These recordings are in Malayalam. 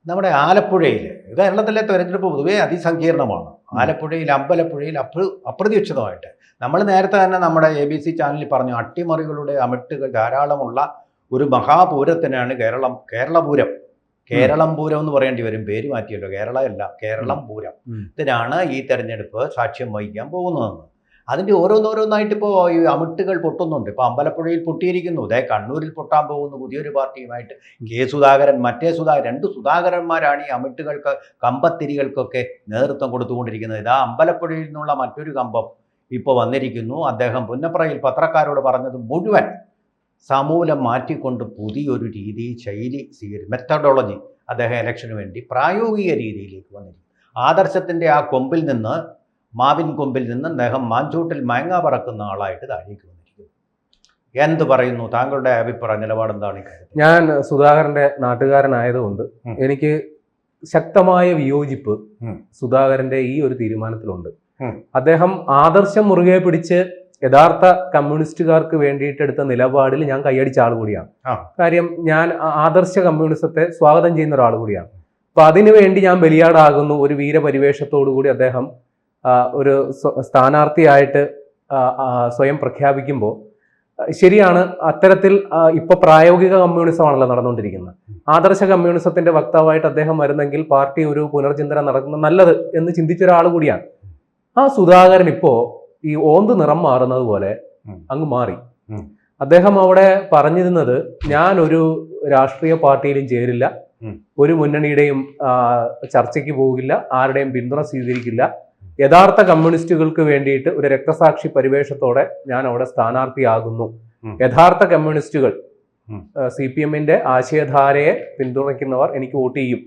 നമ്മുടെ ആലപ്പുഴയിൽ, കേരളത്തിലെ തെരഞ്ഞെടുപ്പ് പൊതുവേ അതിസങ്കീർണമാണ്. ആലപ്പുഴയിൽ, അമ്പലപ്പുഴയിൽ അപ്രതീക്ഷിതമായിട്ട് നമ്മൾ നേരത്തെ തന്നെ നമ്മുടെ ABC ചാനലിൽ പറഞ്ഞു, അട്ടിമറികളുടെ അമിട്ടുകൾ ധാരാളമുള്ള ഒരു മഹാപൂരത്തിനാണ് കേരളപൂരം. കേരളം പൂരം എന്ന് പറയേണ്ടി വരും, പേര് മാറ്റിയല്ലോ, കേരളമല്ല, കേരളം പൂരം. ഇതിനാണ് ഈ തെരഞ്ഞെടുപ്പ് സാക്ഷ്യം വഹിക്കാൻ പോകുന്നതെന്ന്. അതിൻ്റെ ഓരോന്നോരോന്നായിട്ട് ഇപ്പോൾ ഈ അമിട്ടുകൾ പൊട്ടുന്നുണ്ട്. ഇപ്പോൾ അമ്പലപ്പുഴയിൽ പൊട്ടിയിരിക്കുന്നു, കണ്ണൂരിൽ പൊട്ടാൻ പോകുന്നു പുതിയൊരു പാർട്ടിയുമായിട്ട് സുധാകരൻ, രണ്ട് സുധാകരന്മാരാണ് ഈ അമിട്ടുകൾക്ക്, കമ്പത്തിരികൾക്കൊക്കെ നേതൃത്വം കൊടുത്തുകൊണ്ടിരിക്കുന്നത്. ഇതാ അമ്പലപ്പുഴയിൽ നിന്നുള്ള മറ്റൊരു കമ്പം ഇപ്പോൾ വന്നിരിക്കുന്നു. അദ്ദേഹം പുന്നപ്രയിൽ പത്രക്കാരോട് പറഞ്ഞത് മുഴുവൻ സമൂലം മാറ്റിക്കൊണ്ട് പുതിയൊരു രീതി, ശൈലി മെത്തഡോളജി അദ്ദേഹം ഇലക്ഷന് വേണ്ടി പ്രായോഗിക രീതിയിലേക്ക് വന്നിരിക്കും. ആദർശത്തിൻ്റെ ആ കൊമ്പിൽ നിന്ന്, മാവിൻ കൊമ്പിൽ നിന്ന് അദ്ദേഹം മാഞ്ചൂട്ടിൽ മയങ്ങ പറക്കുന്ന ആളായിട്ട് താഴേക്ക് വന്നിരിക്കുന്നു. എന്ത് പറയുന്നു, താങ്കളുടെ അഭിപ്രായ നിലപാട് എന്താണ്? ഞാൻ സുധാകരന്റെ നാട്ടുകാരനായതുകൊണ്ട് എനിക്ക് ശക്തമായ വിയോജിപ്പ് സുധാകരന്റെ ഈ ഒരു തീരുമാനത്തിലുണ്ട്. അദ്ദേഹം ആദർശം മുറുകെ പിടിച്ച് യഥാർത്ഥ കമ്മ്യൂണിസ്റ്റുകാർക്ക് വേണ്ടിയിട്ട് എടുത്ത നിലപാടിൽ ഞാൻ കൈയടിച്ച ആൾ കൂടിയാണ്. കാര്യം, ഞാൻ ആദർശ കമ്മ്യൂണിസത്തെ സ്വാഗതം ചെയ്യുന്ന ഒരാൾ കൂടിയാണ്. അപ്പൊ അതിനുവേണ്ടി ഞാൻ ബലിയാടാകുന്നു. ഒരു വീരപരിവേഷത്തോടു കൂടി അദ്ദേഹം ഒരു സ്ഥാനാർത്ഥിയായിട്ട് സ്വയം പ്രഖ്യാപിക്കുമ്പോൾ ശരിയാണ്, അത്തരത്തിൽ ഇപ്പൊ പ്രായോഗിക കമ്മ്യൂണിസമാണല്ലോ നടന്നുകൊണ്ടിരിക്കുന്നത്. ആദർശ കമ്മ്യൂണിസത്തിന്റെ വക്താവായിട്ട് അദ്ദേഹം വരുന്നെങ്കിൽ പാർട്ടി ഒരു പുനർചിന്തനം നടക്കുന്നത് നല്ലത് എന്ന് ചിന്തിച്ച ഒരാൾ കൂടിയാണ്. ആ സുധാകരൻ ഇപ്പോ ഈ ഓന്ത് നിറം മാറുന്നത് പോലെ അങ്ങ് മാറി. അദ്ദേഹം അവിടെ പറഞ്ഞിരുന്നത്, ഞാൻ ഒരു രാഷ്ട്രീയ പാർട്ടിയിലും ചേരില്ല, ഒരു മുന്നണിയുടെയും ചർച്ചയ്ക്ക് പോകില്ല, ആരുടെയും പിന്തുണ സ്വീകരിക്കില്ല, യഥാർത്ഥ കമ്മ്യൂണിസ്റ്റുകൾക്ക് വേണ്ടിയിട്ട് ഒരു രക്തസാക്ഷി പരിവേഷത്തോടെ ഞാൻ അവിടെ സ്ഥാനാർത്ഥിയാകുന്നു. യഥാർത്ഥ കമ്മ്യൂണിസ്റ്റുകൾ, CPM-ന്റെ ആശയധാരയെ പിന്തുണയ്ക്കുന്നവർ എനിക്ക് വോട്ട് ചെയ്യും,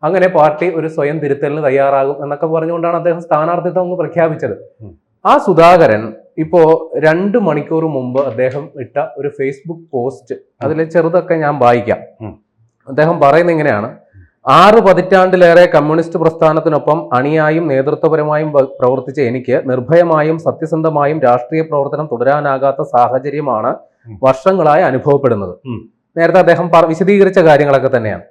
അങ്ങനെ പാർട്ടി ഒരു സ്വയം തിരുത്തലിന് തയ്യാറാകും എന്നൊക്കെ പറഞ്ഞുകൊണ്ടാണ് അദ്ദേഹം സ്ഥാനാർത്ഥിത്വം അങ്ങ് പ്രഖ്യാപിച്ചത്. ആ സുധാകരൻ ഇപ്പോ 2 മണിക്കൂർ മുമ്പ് അദ്ദേഹം ഇട്ട ഒരു ഫേസ്ബുക്ക് പോസ്റ്റ്, അതിലെ ചെറുതൊക്കെ ഞാൻ വായിക്കാം. അദ്ദേഹം പറയുന്നത് ഇങ്ങനെയാണ്: 6 പതിറ്റാണ്ടിലേറെ കമ്മ്യൂണിസ്റ്റ് പ്രസ്ഥാനത്തിനൊപ്പം അണിയായും നേതൃത്വപരമായും പ്രവർത്തിച്ച എനിക്ക് നിർഭയമായും സത്യസന്ധമായും രാഷ്ട്രീയ പ്രവർത്തനം തുടരാനാകാത്ത സാഹചര്യമാണ് വർഷങ്ങളായി അനുഭവപ്പെടുന്നത്. നേരത്തെ അദ്ദേഹം വിശദീകരിച്ച കാര്യങ്ങളൊക്കെ തന്നെയാണ്.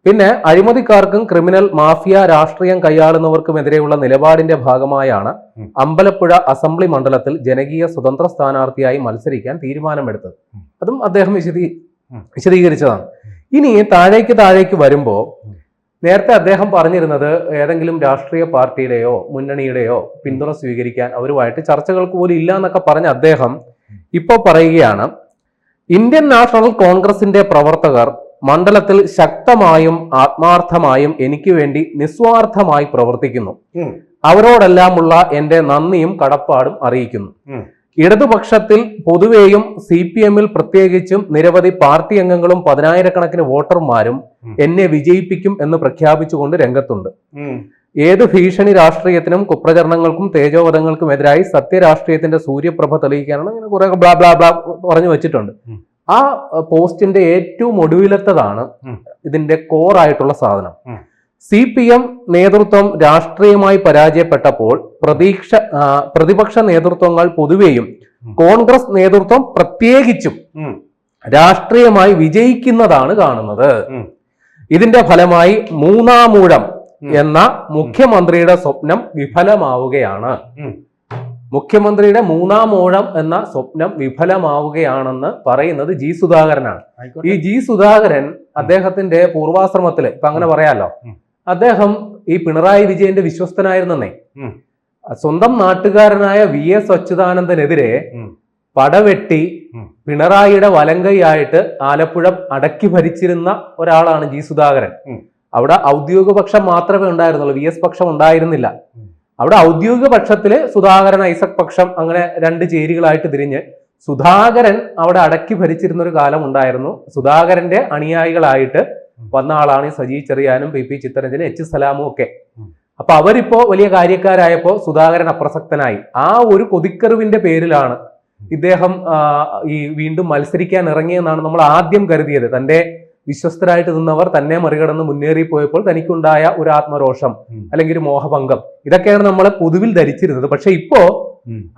പിന്നെ അഴിമതിക്കാർക്കും ക്രിമിനൽ മാഫിയ രാഷ്ട്രീയം കൈയാളുന്നവർക്കുമെതിരെയുള്ള നിലപാടിന്റെ ഭാഗമായാണ് അമ്പലപ്പുഴ അസംബ്ലി മണ്ഡലത്തിൽ ജനകീയ സ്വതന്ത്ര സ്ഥാനാർത്ഥിയായി മത്സരിക്കാൻ തീരുമാനമെടുത്തത്. അതും അദ്ദേഹം വിശദീകരിച്ചതാണ്. ഇനി താഴേക്ക് വരുമ്പോൾ, നേരത്തെ അദ്ദേഹം പറഞ്ഞിരുന്നത് ഏതെങ്കിലും രാഷ്ട്രീയ പാർട്ടിയുടെയോ മുന്നണിയുടെയോ പിന്തുണ സ്വീകരിക്കാൻ അവരുമായിട്ട് ചർച്ചകൾക്ക് പോലും ഇല്ല എന്നൊക്കെ പറഞ്ഞ അദ്ദേഹം ഇപ്പൊ പറയുകയാണ്, ഇന്ത്യൻ നാഷണൽ കോൺഗ്രസിന്റെ പ്രവർത്തകർ മണ്ഡലത്തിൽ ശക്തമായും ആത്മാർത്ഥമായും എനിക്ക് വേണ്ടി നിസ്വാർത്ഥമായി പ്രവർത്തിക്കുന്നു. അവരോടെല്ലാമുള്ള എന്റെ നന്ദിയും കടപ്പാടും അറിയിക്കുന്നു. ഇടതുപക്ഷത്തിൽ പൊതുവെയും CPM-ൽ പ്രത്യേകിച്ചും നിരവധി പാർട്ടി അംഗങ്ങളും 10,000-കണക്കിന് വോട്ടർമാരും എന്നെ വിജയിപ്പിക്കും എന്ന് പ്രഖ്യാപിച്ചുകൊണ്ട് രംഗത്തുണ്ട്. ഏത് ഭീഷണി രാഷ്ട്രീയത്തിനും കുപ്രചരണങ്ങൾക്കും തേജോവധങ്ങൾക്കും എതിരായി സത്യരാഷ്ട്രീയത്തിന്റെ സൂര്യപ്രഭ തെളിയിക്കാനാണ് ഇങ്ങനെ കുറെ ബ്ലാ ബ്ലാ ബ്ലാ പറഞ്ഞു വെച്ചിട്ടുണ്ട്. ആ പോസ്റ്റിന്റെ ഏറ്റവും ഒടുവിലത്തതാണ് ഇതിന്റെ കോറായിട്ടുള്ള സാധനം. CPM നേതൃത്വം രാഷ്ട്രീയമായി പരാജയപ്പെട്ടപ്പോൾ പ്രതിപക്ഷ നേതൃത്വങ്ങൾ പൊതുവെയും കോൺഗ്രസ് നേതൃത്വം പ്രത്യേകിച്ചും രാഷ്ട്രീയമായി വിജയിക്കുന്നതാണ് കാണുന്നത്. ഇതിന്റെ ഫലമായി മൂന്നാമൂഴം എന്ന മുഖ്യമന്ത്രിയുടെ സ്വപ്നം വിഫലമാവുകയാണ്. മുഖ്യമന്ത്രിയുടെ മൂന്നാമൂഴം എന്ന സ്വപ്നം വിഫലമാവുകയാണെന്ന് പറയുന്നത് G. സുധാകരനാണ്. ഈ G. സുധാകരൻ അദ്ദേഹത്തിന്റെ പൂർവാശ്രമത്തില്, ഇപ്പൊ അങ്ങനെ പറയാലോ, അദ്ദേഹം ഈ പിണറായി വിജയന്റെ വിശ്വസ്തനായിരുന്നേ. സ്വന്തം നാട്ടുകാരനായ VS അച്യുതാനന്ദനെതിരെ പടവെട്ടി പിണറായിയുടെ വലങ്കൈയായിട്ട് ആലപ്പുഴ അടക്കി ഭരിച്ചിരുന്ന ഒരാളാണ് G. സുധാകരൻ. അവിടെ ഔദ്യോഗിക പക്ഷം മാത്രമേ ഉണ്ടായിരുന്നുള്ളൂ, VS പക്ഷം ഉണ്ടായിരുന്നില്ല. അവിടെ ഔദ്യോഗിക പക്ഷത്തില് സുധാകരൻ, ഐസക് പക്ഷം, അങ്ങനെ 2 ചേരികളായിട്ട് തിരിഞ്ഞ് സുധാകരൻ അവിടെ അടക്കി ഭരിച്ചിരുന്ന ഒരു കാലം ഉണ്ടായിരുന്നു. സുധാകരന്റെ അനുയായികളായിട്ട് വന്ന ആളാണ് ഈ സജി ചെറിയാനും PP ചിത്തരഞ്ജനും H. സലാമും ഒക്കെ. അപ്പൊ അവരിപ്പോ വലിയ കാര്യക്കാരായപ്പോ സുധാകരൻ അപ്രസക്തനായി. ആ ഒരു കൊതിക്കറിവിന്റെ പേരിലാണ് ഇദ്ദേഹം ഈ വീണ്ടും മത്സരിക്കാൻ ഇറങ്ങിയെന്നാണ് നമ്മൾ ആദ്യം കരുതിയത്. തന്റെ വിശ്വസ്തരായിട്ട് നിന്നവർ തന്നെ മറികടന്ന് മുന്നേറിപ്പോയപ്പോൾ തനിക്കുണ്ടായ ഒരു ആത്മരോഷം അല്ലെങ്കിൽ ഒരു മോഹഭംഗം, ഇതൊക്കെയാണ് നമ്മൾ പൊതുവിൽ ധരിച്ചിരുന്നത്. പക്ഷെ ഇപ്പോ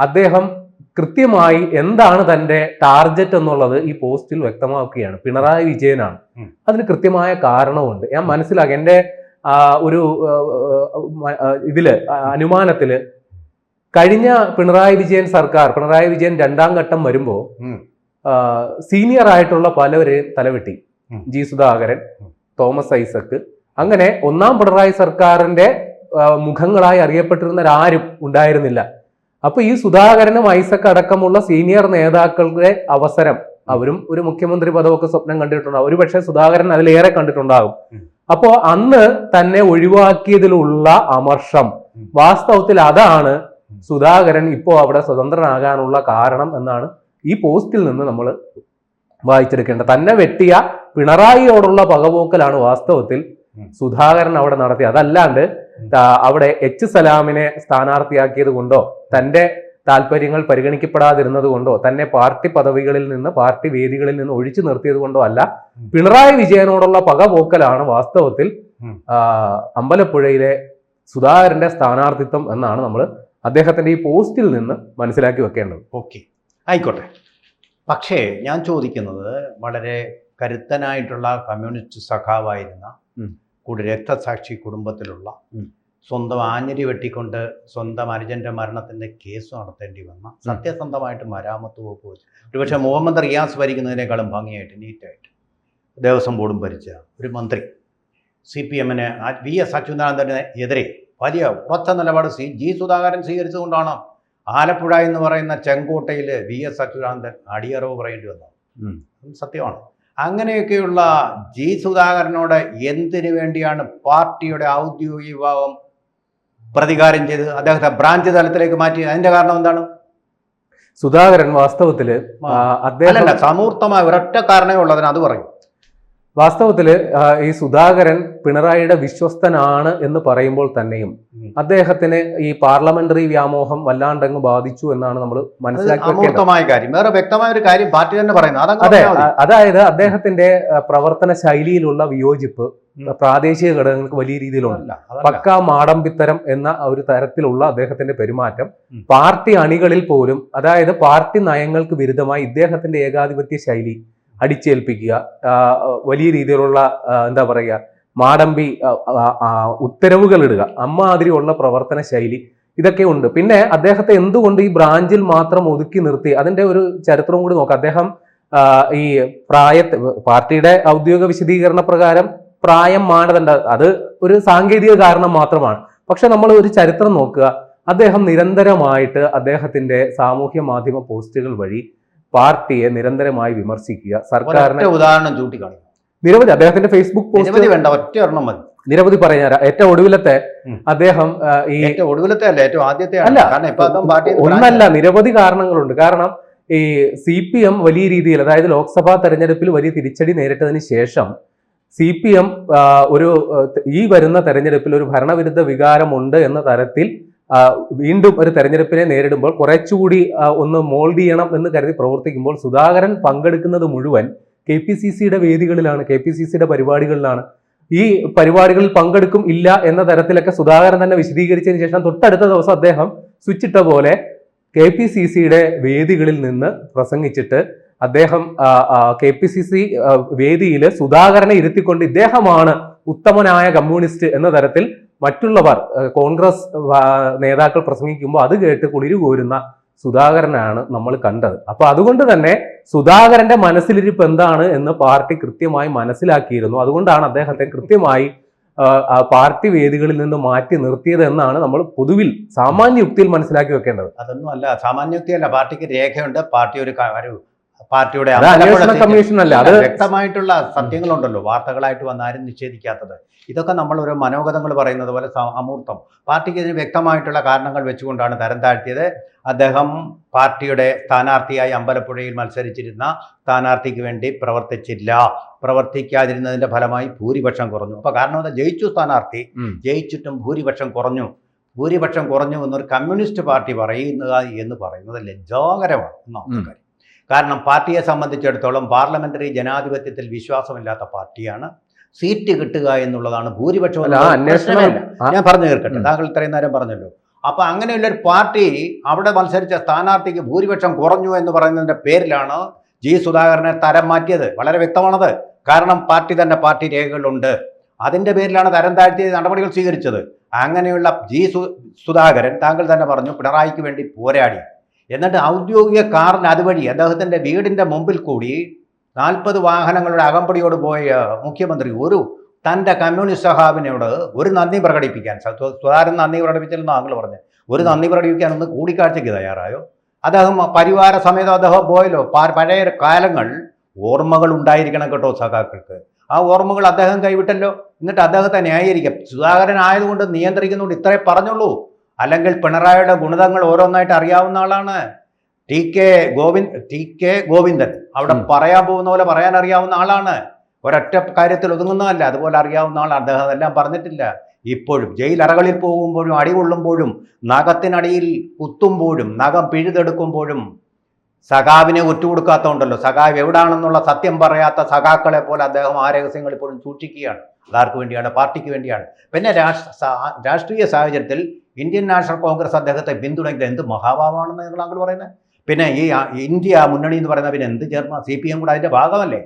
അദ്ദേഹം കൃത്യമായി എന്താണ് തന്റെ ടാർഗറ്റ് എന്നുള്ളത് ഈ പോസ്റ്റിൽ വ്യക്തമാക്കുകയാണ്. പിണറായി വിജയനാണ്. അതിന് കൃത്യമായ കാരണമുണ്ട്. ഞാൻ മനസ്സിലാക്കി എൻ്റെ ഒരു ഇതില് അനുമാനത്തില് കഴിഞ്ഞ പിണറായി വിജയൻ സർക്കാർ, പിണറായി വിജയൻ രണ്ടാം ഘട്ടം വരുമ്പോ സീനിയർ ആയിട്ടുള്ള പലവരെയും തലവെട്ടി. ജി സുധാകരൻ, തോമസ് ഐസക്, അങ്ങനെ ഒന്നാം പിണറായി സർക്കാരിന്റെ മുഖങ്ങളായി അറിയപ്പെട്ടിരുന്നവരാരും ഉണ്ടായിരുന്നില്ല. അപ്പൊ ഈ സുധാകരനും ഐസക് അടക്കമുള്ള സീനിയർ നേതാക്കളുടെ അവസരം, അവരും ഒരു മുഖ്യമന്ത്രി പദമൊക്കെ സ്വപ്നം കണ്ടിട്ടുണ്ടാവും. ഒരുപക്ഷെ സുധാകരൻ അതിലേറെ കണ്ടിട്ടുണ്ടാകും. അപ്പോ അന്ന് തന്നെ ഒഴിവാക്കിയതിലുള്ള അമർഷം, വാസ്തവത്തിൽ അതാണ് സുധാകരൻ ഇപ്പോ അവിടെ സ്വതന്ത്രനാകാനുള്ള കാരണം എന്നാണ് ഈ പോസ്റ്റിൽ നിന്ന് നമ്മൾ വായിച്ചെടുക്കേണ്ടത്. തന്നെ വെട്ടിയ പിണറായിയോടുള്ള പകപോക്കലാണ് വാസ്തവത്തിൽ സുധാകരൻ അവിടെ നടത്തിയത്. അതല്ലാണ്ട് അവിടെ എച്ച് സലാമിനെ സ്ഥാനാർത്ഥിയാക്കിയത് കൊണ്ടോ തന്റെ താല്പര്യങ്ങൾ പരിഗണിക്കപ്പെടാതിരുന്നത് കൊണ്ടോ തന്നെ പാർട്ടി പദവികളിൽ നിന്ന്, പാർട്ടി വേദികളിൽ നിന്ന് ഒഴിച്ചു നിർത്തിയത് കൊണ്ടോ അല്ല. പിണറായി വിജയനോടുള്ള പകപോക്കലാണ് വാസ്തവത്തിൽ അമ്പലപ്പുഴയിലെ സുധാകരന്റെ സ്ഥാനാർത്ഥിത്വം എന്നാണ് നമ്മൾ അദ്ദേഹത്തിന്റെ ഈ പോസ്റ്റിൽ നിന്ന് മനസ്സിലാക്കി വെക്കേണ്ടത്. ഓക്കെ, ആയിക്കോട്ടെ. പക്ഷേ ഞാൻ ചോദിക്കുന്നത്, വളരെ കരുത്തനായിട്ടുള്ള കമ്മ്യൂണിസ്റ്റ് സഖാവായിരുന്ന, കൂടി രക്തസാക്ഷി കുടുംബത്തിലുള്ള, സ്വന്തം ആഞ്ഞിരി വെട്ടിക്കൊണ്ട് സ്വന്തം അനുജന്റെ മരണത്തിന്റെ കേസ് നടത്തേണ്ടി വന്ന, സത്യസന്ധമായിട്ട് മരാമത്ത് വകുപ്പ് വെച്ച് ഒരുപക്ഷെ മുഹമ്മദ് റിയാസ് ഭരിക്കുന്നതിനേക്കാളും ഭംഗിയായിട്ട്, നീറ്റായിട്ട് ദേവസ്വം ബോർഡും ഭരിച്ച ഒരു മന്ത്രി, CPM VS അച്യുതാനന്ദന് എതിരെ വലിയ ഉറച്ച നിലപാട് ജി സുധാകരൻ സ്വീകരിച്ചുകൊണ്ടാണ് ആലപ്പുഴ എന്ന് പറയുന്ന ചെങ്കോട്ടയിൽ VS അച്യുതാനന്ദൻ അടിയറവ് പറയേണ്ടി വന്നത്. സത്യമാണ്. അങ്ങനെയൊക്കെയുള്ള ജി സുധാകരനോട് എന്തിനു വേണ്ടിയാണ് പാർട്ടിയുടെ ഔദ്യോഗിക വിഭാഗം പ്രതികാരം ചെയ്ത് അദ്ദേഹത്തെ ബ്രാഞ്ച് തലത്തിലേക്ക് മാറ്റി? അതിന്റെ കാരണം എന്താണ്? സുധാകരൻ വാസ്തവത്തില് അദ്ദേഹം സമൂർത്തമായ ഒരൊറ്റ കാരണമേ ഉള്ളതിന് അത് പറയും. വാസ്തവത്തില് ഈ സുധാകരൻ പിണറായിയുടെ വിശ്വസ്തനാണ് എന്ന് പറയുമ്പോൾ തന്നെയും അദ്ദേഹത്തിന് ഈ പാർലമെന്ററി വ്യാമോഹം വല്ലാണ്ടങ്ങ് ബാധിച്ചു എന്നാണ് നമ്മൾ മനസ്സിലാക്കിയ വേറെ വ്യക്തമായ ഒരു കാര്യം പാർട്ടി തന്നെ പറയുന്നത്. അതെ, അതായത് അദ്ദേഹത്തിന്റെ പ്രവർത്തന ശൈലിയിലുള്ള വിയോജിപ്പ് പ്രാദേശിക ഘടകങ്ങൾക്ക് വലിയ രീതിയിലുണ്ട്. പക്കാ മാടമ്പിത്തരം എന്ന ഒരു തരത്തിലുള്ള അദ്ദേഹത്തിന്റെ പെരുമാറ്റം പാർട്ടി അണികളിൽ പോലും, അതായത് പാർട്ടി നയങ്ങൾക്ക് വിരുദ്ധമായി ഇദ്ദേഹത്തിന്റെ ഏകാധിപത്യ ശൈലി അടിച്ചേൽപ്പിക്കുക, വലിയ രീതിയിലുള്ള എന്താ പറയുക, മാടമ്പി ഉത്തരവുകൾ ഇടുക, അമ്മാതിരിയുള്ള പ്രവർത്തന ശൈലി ഇതൊക്കെ ഉണ്ട്. പിന്നെ അദ്ദേഹത്തെ എന്തുകൊണ്ട് ഈ ബ്രാഞ്ചിൽ മാത്രം ഒതുക്കി നിർത്തി, അതിന്റെ ഒരു ചരിത്രവും കൂടി നോക്കാം. അദ്ദേഹം ഈ പാർട്ടിയുടെ ഔദ്യോഗിക വിശദീകരണ പ്രകാരം പ്രായം മാനദണ്ഡം അത് ഒരു സാങ്കേതിക കാരണം മാത്രമാണ്. പക്ഷെ നമ്മൾ ഒരു ചരിത്രം നോക്കുക, അദ്ദേഹം നിരന്തരമായിട്ട് അദ്ദേഹത്തിന്റെ സാമൂഹ്യ മാധ്യമ പോസ്റ്റുകൾ വഴി പാർട്ടിയെ നിരന്തരമായി വിമർശിക്കുക, സർക്കാരിനെ ഉദാഹരണം ചൂണ്ടിക്കാണിക്കും. നിരവധി അദ്ദേഹത്തിന്റെ ഫേസ്ബുക്ക് പോസ്റ്റ് വേണ്ട, ഒറ്റ ഒരെണ്ണം മതി. നിരവധി പറഞ്ഞുതരാം. ഏറ്റവും ഒടുവിലത്തെ അദ്ദേഹം ഈ ഒടുവിലത്തെ അല്ല, ഏറ്റവും ആദ്യത്തെ അല്ല, ഒന്നല്ല, നിരവധി കാരണങ്ങളുണ്ട്. കാരണം ഈ CPM വലിയ രീതിയിൽ, അതായത് ലോക്സഭാ തെരഞ്ഞെടുപ്പിൽ വലിയ തിരിച്ചടി നേരിട്ടതിന് ശേഷം CPM ഈ വരുന്ന തെരഞ്ഞെടുപ്പിൽ ഒരു ഭരണവിരുദ്ധ വികാരമുണ്ട് എന്ന തരത്തിൽ വീണ്ടും ഒരു തെരഞ്ഞെടുപ്പിനെ നേരിടുമ്പോൾ കുറച്ചുകൂടി ഒന്ന് മോൾഡ് ചെയ്യണം എന്ന് കരുതി പ്രവർത്തിക്കുമ്പോൾ സുധാകരൻ പങ്കെടുക്കുന്നത് മുഴുവൻ KPCCയുടെ വേദികളിലാണ്, KPCCയുടെ പരിപാടികളിലാണ്. ഈ പരിപാടികളിൽ പങ്കെടുക്കും ഇല്ല എന്ന തരത്തിലൊക്കെ സുധാകരൻ തന്നെ വിശദീകരിച്ചതിന് ശേഷം തൊട്ടടുത്ത ദിവസം അദ്ദേഹം സ്വിച്ചിട്ട പോലെ KPCCയുടെ വേദികളിൽ നിന്ന് പ്രസംഗിച്ചിട്ട് അദ്ദേഹം KPCC വേദിയിൽ സുധാകരനെ ഇരുത്തിക്കൊണ്ട് ഇദ്ദേഹമാണ് ഉത്തമനായ കമ്മ്യൂണിസ്റ്റ് എന്ന തരത്തിൽ മറ്റുള്ളവർ കോൺഗ്രസ് നേതാക്കൾ പ്രസംഗിക്കുമ്പോൾ അത് കേട്ട് കുളിരു കോരുന്ന സുധാകരനാണ് നമ്മൾ കണ്ടത്. അപ്പൊ അതുകൊണ്ട് തന്നെ സുധാകരന്റെ മനസ്സിലിരിപ്പ് എന്താണ് എന്ന് പാർട്ടി കൃത്യമായി മനസ്സിലാക്കിയിരുന്നു. അതുകൊണ്ടാണ് അദ്ദേഹത്തെ കൃത്യമായി പാർട്ടി വേദികളിൽ നിന്ന് മാറ്റി നിർത്തിയത് എന്നാണ് നമ്മൾ പൊതുവിൽ സാമാന്യ യുക്തിയിൽ മനസ്സിലാക്കി വെക്കേണ്ടത്. അതൊന്നും അല്ല, സാമാന്യ യുക്തിയല്ല. പാർട്ടിക്ക് രേഖയുണ്ട്. പാർട്ടിയുടെ അന്വേഷണ കമ്മീഷൻ അല്ല, അത് വ്യക്തമായിട്ടുള്ള സത്യങ്ങളുണ്ടല്ലോ, വാർത്തകളായിട്ട് വന്ന് ആരും നിഷേധിക്കാത്തത്. ഇതൊക്കെ നമ്മൾ ഓരോ മനോഗതങ്ങൾ പറയുന്നത് പോലെ അമൂർത്തം. പാർട്ടിക്ക് ഇതിന് വ്യക്തമായിട്ടുള്ള കാരണങ്ങൾ വെച്ചുകൊണ്ടാണ് തരം താഴ്ത്തിയത്. അദ്ദേഹം പാർട്ടിയുടെ സ്ഥാനാർത്ഥിയായി അമ്പലപ്പുഴയിൽ മത്സരിച്ചിരുന്ന സ്ഥാനാർത്ഥിക്ക് വേണ്ടി പ്രവർത്തിക്കാതിരുന്നതിന്റെ ഫലമായി ഭൂരിപക്ഷം കുറഞ്ഞു. അപ്പൊ കാരണം എന്താ? ജയിച്ചു സ്ഥാനാർത്ഥി, ജയിച്ചിട്ടും ഭൂരിപക്ഷം കുറഞ്ഞു എന്നൊരു കമ്മ്യൂണിസ്റ്റ് പാർട്ടി എന്ന് പറയുന്നത് ലജ്ജാകരമാണ് ഒന്നാമത്തെ കാര്യം. കാരണം പാർട്ടിയെ സംബന്ധിച്ചിടത്തോളം പാർലമെന്ററി ജനാധിപത്യത്തിൽ വിശ്വാസമില്ലാത്ത പാർട്ടിയാണ്. സീറ്റ് കിട്ടുക എന്നുള്ളതാണ് ഭൂരിപക്ഷം. ഞാൻ പറഞ്ഞു തീർക്കട്ടെ. താങ്കൾ ഇത്രയും നേരം പറഞ്ഞല്ലോ, അപ്പോൾ അങ്ങനെയുള്ളൊരു പാർട്ടി അവിടെ മത്സരിച്ച സ്ഥാനാർത്ഥിക്ക് ഭൂരിപക്ഷം കുറഞ്ഞു എന്ന് പറയുന്നതിൻ്റെ പേരിലാണ് ജി സുധാകരനെ തരം മാറ്റിയത്. വളരെ വ്യക്തമാണത്. കാരണം പാർട്ടി രേഖകളുണ്ട്. അതിൻ്റെ പേരിലാണ് തരം താഴ്ത്തിയ നടപടികൾ സ്വീകരിച്ചത്. അങ്ങനെയുള്ള സുധാകരൻ താങ്കൾ തന്നെ പറഞ്ഞു പിണറായിക്ക് വേണ്ടി പോരാടി. എന്നിട്ട് ഔദ്യോഗിക കാറിന് അതുവഴി അദ്ദേഹത്തിൻ്റെ വീടിൻ്റെ മുമ്പിൽ കൂടി 40 വാഹനങ്ങളുടെ അകമ്പടിയോട് പോയ മുഖ്യമന്ത്രി തൻ്റെ കമ്മ്യൂണിസ്റ്റ് സഹാബിനോട് ഒരു നന്ദി പ്രകടിപ്പിക്കാൻ, സുധാകരൻ നന്ദി പ്രകടിപ്പിച്ചില്ലെന്ന് താങ്കൾ പറഞ്ഞു, ഒരു നന്ദി പ്രകടിപ്പിക്കാൻ ഒന്ന് കൂടിക്കാഴ്ചയ്ക്ക് തയ്യാറായോ? അദ്ദേഹം പരിവാര സമേതം അദ്ദേഹം പോയല്ലോ. പഴയ കാലങ്ങൾ ഓർമ്മകൾ ഉണ്ടായിരിക്കണം കേട്ടോ സഖാക്കൾക്ക്. ആ ഓർമ്മകൾ അദ്ദേഹം കൈവിട്ടല്ലോ. എന്നിട്ട് അദ്ദേഹത്തെ ന്യായീകരിക്കാം. സുധാകരൻ ആയതുകൊണ്ട് നിയന്ത്രിക്കുന്നുണ്ട് ഇത്രേ പറഞ്ഞുള്ളൂ. അല്ലെങ്കിൽ പിണറായിയുടെ ഗുണിതങ്ങൾ ഓരോന്നായിട്ട് അറിയാവുന്ന ആളാണ്. ടി കെ ഗോവിന്ദൻ അവിടെ പറയാൻ പോകുന്ന പോലെ പറയാൻ അറിയാവുന്ന ആളാണ്. ഒരൊറ്റ കാര്യത്തിൽ ഒതുങ്ങുന്നതല്ല. അതുപോലെ അറിയാവുന്ന ആൾ. അദ്ദേഹം അതെല്ലാം പറഞ്ഞിട്ടില്ല. ഇപ്പോഴും ജയിലറകളിൽ പോകുമ്പോഴും അടികൊള്ളുമ്പോഴും നഖത്തിനടിയിൽ കുത്തുമ്പോഴും നഖം പിഴുതെടുക്കുമ്പോഴും സഖാവിനെ ഒറ്റുകൊടുക്കാത്തതുണ്ടല്ലോ. സഖാവ് എവിടാണെന്നുള്ള സത്യം പറയാത്ത സഖാക്കളെ പോലെ അദ്ദേഹം ആ രഹസ്യങ്ങൾ ഇപ്പോഴും സൂക്ഷിക്കുകയാണ്. അതാർക്ക് വേണ്ടിയാണ്? പാർട്ടിക്ക് വേണ്ടിയാണ്. പിന്നെ രാഷ്ട്രീയ സാഹചര്യത്തിൽ ഇന്ത്യൻ നാഷണൽ കോൺഗ്രസ് അദ്ദേഹത്തെ പിന്തുണയ്ക്കുന്നത് എന്ത് മഹാഭാവമാണെന്ന് നിങ്ങൾ അങ്ങോട്ട് പറയുന്നത്. പിന്നെ ഈ ഇന്ത്യ മുന്നണി എന്ന് പറയുന്ന പിന്നെ എന്ത് ചേർന്ന CPM കൂടെ അതിന്റെ ഭാഗമല്ലേ?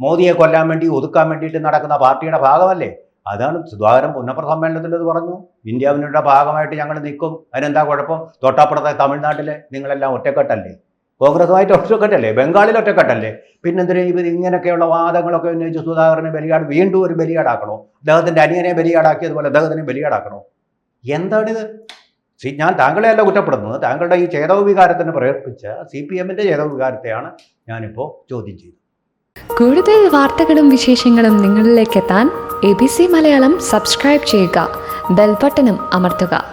മോദിയെ കൊല്ലാൻ വേണ്ടി ഒതുക്കാൻ വേണ്ടിയിട്ട് നടക്കുന്ന പാർട്ടിയുടെ ഭാഗമല്ലേ? അതാണ് സുധാകരൻ പുന്നപ്ര സമ്മേളനത്തിൽ അത് പറഞ്ഞു. ഇന്ത്യ മുന്നണിയുടെ ഭാഗമായിട്ട് ഞങ്ങൾ നിൽക്കും. അതിനെന്താ കുഴപ്പം? തൊട്ടപ്പുറത്തെ തമിഴ്നാട്ടിലെ നിങ്ങളെല്ലാം ഒറ്റക്കെട്ടല്ലേ? കോൺഗ്രസുമായിട്ട് ഒറ്റക്കെട്ടല്ലേ? ബംഗാളിൽ ഒറ്റക്കെട്ടല്ലേ? പിന്നെന്തിനാ ഇവർ ഇങ്ങനെയൊക്കെയുള്ള വാദങ്ങളൊക്കെ ഉന്നയിച്ച് സുധാകരനെ വീണ്ടും ഒരു ബലിയാടാക്കണോ? അദ്ദേഹത്തിൻ്റെ അനിയനെ ബലിയാടാക്കിയതുപോലെ അദ്ദേഹത്തിനെ ബലിയാടാക്കണോ? എന്താണിത്? ഞാൻ താങ്കളെയല്ല കുറ്റപ്പെടുന്നത്. താങ്കളുടെ ഈ ചേതോ വികാരത്തിന് പ്രേരിപ്പിച്ച CPMന്റെ ചേതോ വികാരത്തെയാണ് ഞാനിപ്പോൾ ചോദ്യം ചെയ്തത്. കൂടുതൽ വാർത്തകളും വിശേഷങ്ങളും നിങ്ങളിലേക്ക് എത്താൻ ABC മലയാളം സബ്സ്ക്രൈബ് ചെയ്യുക, ബെൽ ബട്ടണും അമർത്തുക.